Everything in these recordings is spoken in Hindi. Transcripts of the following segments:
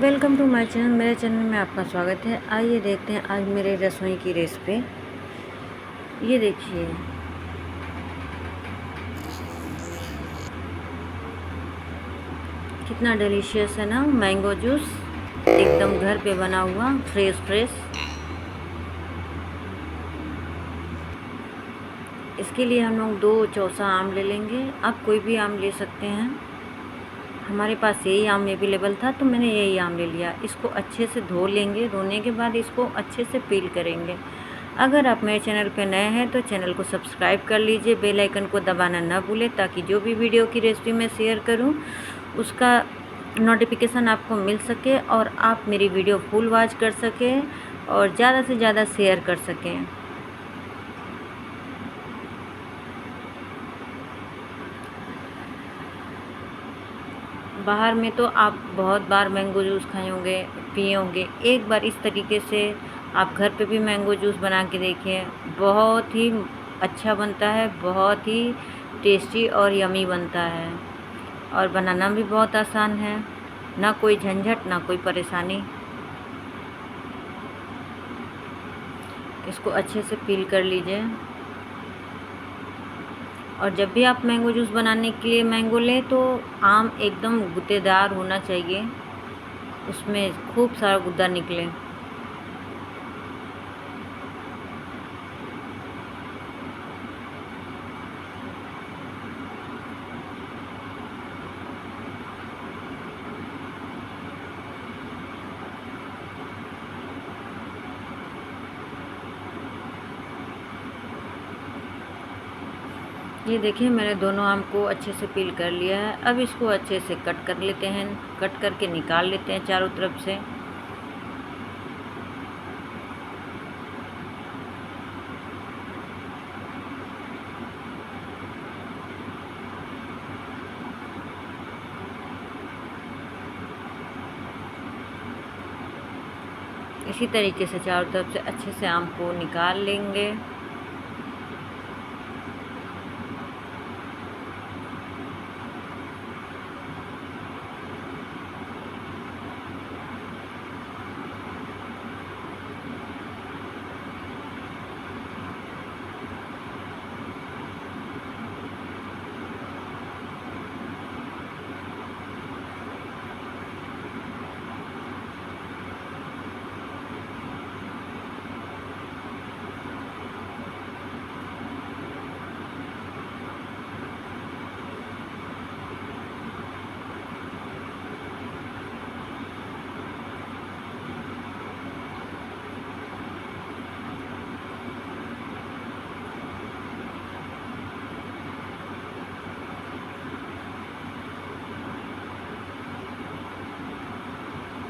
Welcome to my channel. मेरे चैनल में आपका स्वागत है। आइए देखते हैं आज मेरे रसोई की रेसिपी। ये देखिए, कितना डिलीशियस है ना, मैंगो जूस एकदम घर पे बना हुआ, फ्रेश। इसके लिए हम लोग 2 चौसा आम ले लेंगे। आप कोई भी आम ले सकते हैं। हमारे पास यही आम अवेलेबल था तो मैंने यही आम ले लिया। इसको अच्छे से धो लेंगे। धोने के बाद इसको अच्छे से पील करेंगे। अगर आप मेरे चैनल पर नए हैं तो चैनल को सब्सक्राइब कर लीजिए, बेल आइकन को दबाना ना भूलें ताकि जो भी वीडियो की रेसिपी मैं शेयर करूं उसका नोटिफिकेशन आपको मिल सके और आप मेरी वीडियो फुल वॉच कर सकें और ज़्यादा से ज़्यादा शेयर कर सकें। बाहर में तो आप बहुत बार मैंगो जूस खाए होंगे, पिए होंगे। एक बार इस तरीके से आप घर पे भी मैंगो जूस बना के देखिए। बहुत ही अच्छा बनता है, बहुत ही टेस्टी और यमी बनता है और बनाना भी बहुत आसान है। ना कोई झंझट, ना कोई परेशानी। इसको अच्छे से पील कर लीजिए। और जब भी आप मैंगो जूस बनाने के लिए मैंगो लें तो आम एकदम गूदेदार होना चाहिए, उसमें खूब सारा गुद्दा निकले। ये देखिए, मैंने दोनों आम को अच्छे से पील कर लिया है। अब इसको अच्छे से कट कर लेते हैं। कट करके निकाल लेते हैं चारों तरफ से। इसी तरीके से चारों तरफ से अच्छे से आम को निकाल लेंगे।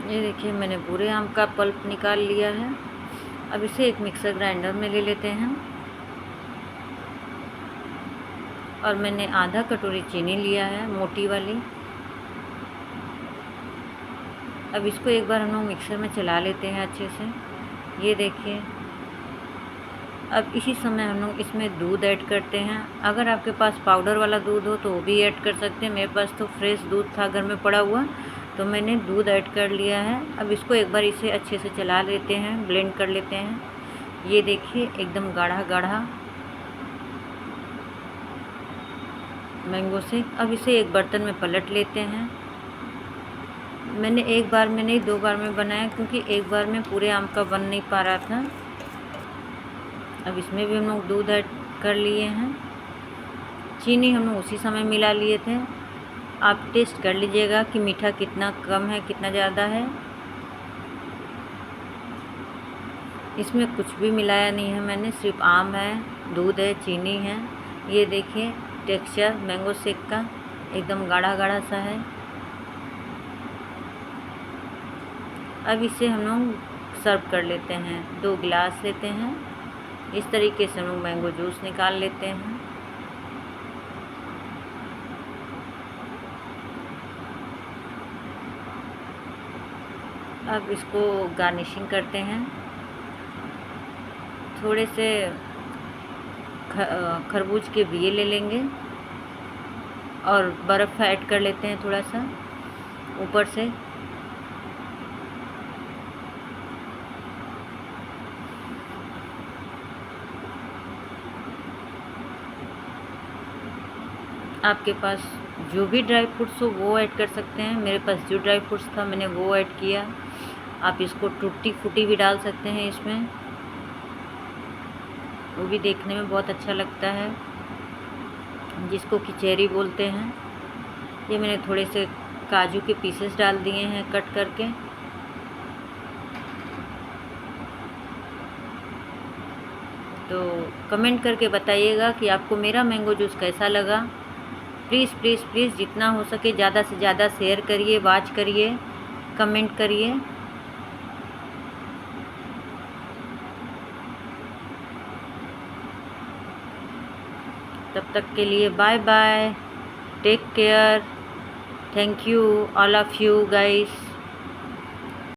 ये देखिए, मैंने पूरे आम का पल्प निकाल लिया है। अब इसे एक मिक्सर ग्राइंडर में ले लेते हैं। और मैंने आधा कटोरी चीनी लिया है, मोटी वाली। अब इसको एक बार हम लोग मिक्सर में चला लेते हैं अच्छे से। ये देखिए, अब इसी समय हम लोग इसमें दूध ऐड करते हैं। अगर आपके पास पाउडर वाला दूध हो तो वो भी ऐड कर सकते हैं। मेरे पास तो फ्रेश दूध था घर में पड़ा हुआ, तो मैंने दूध ऐड कर लिया है। अब इसको एक बार इसे अच्छे से चला लेते हैं, ब्लेंड कर लेते हैं। ये देखिए, एकदम गाढ़ा गाढ़ा मैंगो शेक। अब इसे एक बर्तन में पलट लेते हैं। मैंने एक बार में नहीं, 2 बार में बनाया क्योंकि एक बार में पूरे आम का बन नहीं पा रहा था। अब इसमें भी हम लोग दूध ऐड कर लिए हैं। चीनी हम लोग उसी समय मिला लिए थे। आप टेस्ट कर लीजिएगा कि मीठा कितना कम है, कितना ज़्यादा है। इसमें कुछ भी मिलाया नहीं है मैंने, सिर्फ आम है, दूध है, चीनी है। ये देखिए, टेक्सचर मैंगो शेक का एकदम गाढ़ा गाढ़ा सा है। अब इसे हम लोग सर्व कर लेते हैं। 2 गिलास लेते हैं। इस तरीके से हम लोग मैंगो जूस निकाल लेते हैं। अब इसको गार्निशिंग करते हैं। थोड़े से खरबूज के बिये ले लेंगे और बर्फ़ ऐड कर लेते हैं थोड़ा सा ऊपर से। आपके पास जो भी ड्राई फ्रूट्स हो वो ऐड कर सकते हैं। मेरे पास जो ड्राई फ्रूट्स था मैंने वो ऐड किया। आप इसको टूटी फूटी भी डाल सकते हैं इसमें, वो भी देखने में बहुत अच्छा लगता है, जिसको किचेरी बोलते हैं। ये मैंने थोड़े से काजू के पीसेस डाल दिए हैं कट करके। तो कमेंट करके बताइएगा कि आपको मेरा मैंगो जूस कैसा लगा। प्लीज़ प्लीज़ प्लीज़ जितना हो सके ज़्यादा से ज़्यादा शेयर करिए, वॉच करिए, कमेंट करिए। तब तक के लिए bye bye, take care, thank you all of you guys.